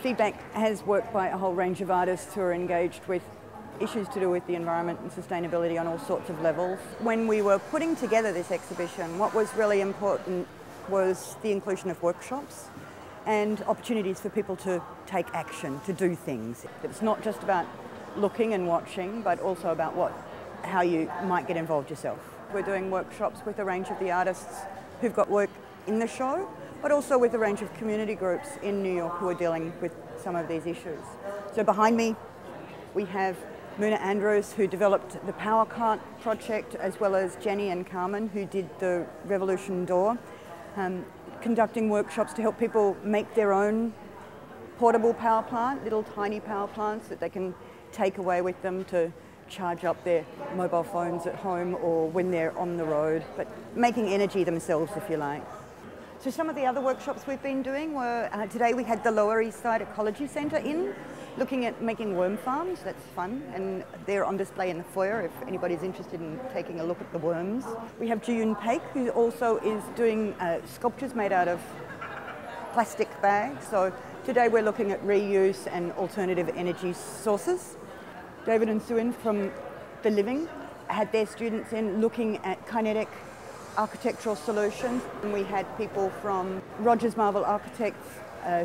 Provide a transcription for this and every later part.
Feedback has worked by a whole range of artists who are engaged with issues to do with the environment and sustainability on all sorts of levels. When we were putting together this exhibition, what was really important was the inclusion of workshops and opportunities for people to take action, to do things. It's not just about looking and watching, but also about how you might get involved yourself. We're doing workshops with a range of the artists who've got work in the show, but also with a range of community groups in New York who are dealing with some of these issues. So behind me, we have Muna Andrews, who developed the Power Cart project, as well as Jenny and Carmen, who did the Revolution Door, conducting workshops to help people make their own portable power plant, little tiny power plants that they can take away with them to charge up their mobile phones at home or when they're on the road, but making energy themselves, if you like. So some of the other workshops we've been doing were, today we had the Lower East Side Ecology Centre looking at making worm farms. That's fun, and they're on display in the foyer if anybody's interested in taking a look at the worms. We have Jiyun Paik, who also is doing sculptures made out of plastic bags. So today we're looking at reuse and alternative energy sources. David and Suin from The Living had their students in looking at kinetic architectural solutions. And we had people from Rogers Marble Architects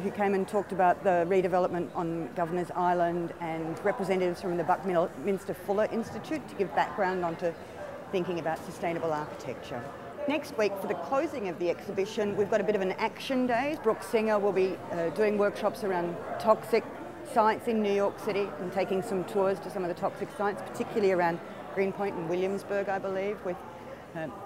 who came and talked about the redevelopment on Governor's Island, and representatives from the Buckminster Fuller Institute to give background onto thinking about sustainable architecture. Next week, for the closing of the exhibition, we've got a bit of an action day. Brooke Singer will be doing workshops around toxic sites in New York City and taking some tours to some of the toxic sites, particularly around Greenpoint and Williamsburg, I believe, with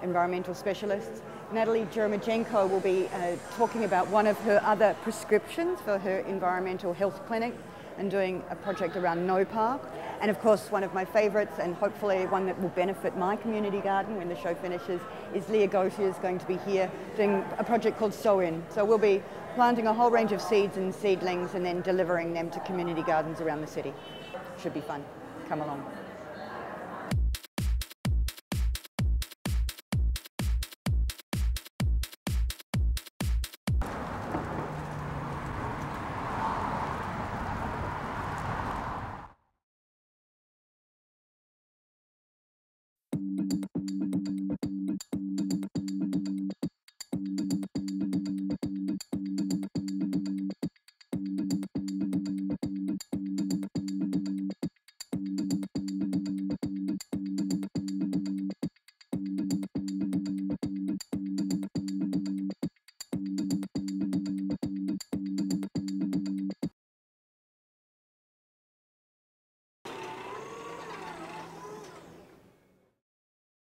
environmental specialists. Natalie Jeremijenko will be talking about one of her other prescriptions for her environmental health clinic and doing a project around No Park. And of course, one of my favourites, and hopefully one that will benefit my community garden when the show finishes, is Leah Gautier is going to be here doing a project called Sow In. So we'll be planting a whole range of seeds and seedlings and then delivering them to community gardens around the city. Should be fun. Come along.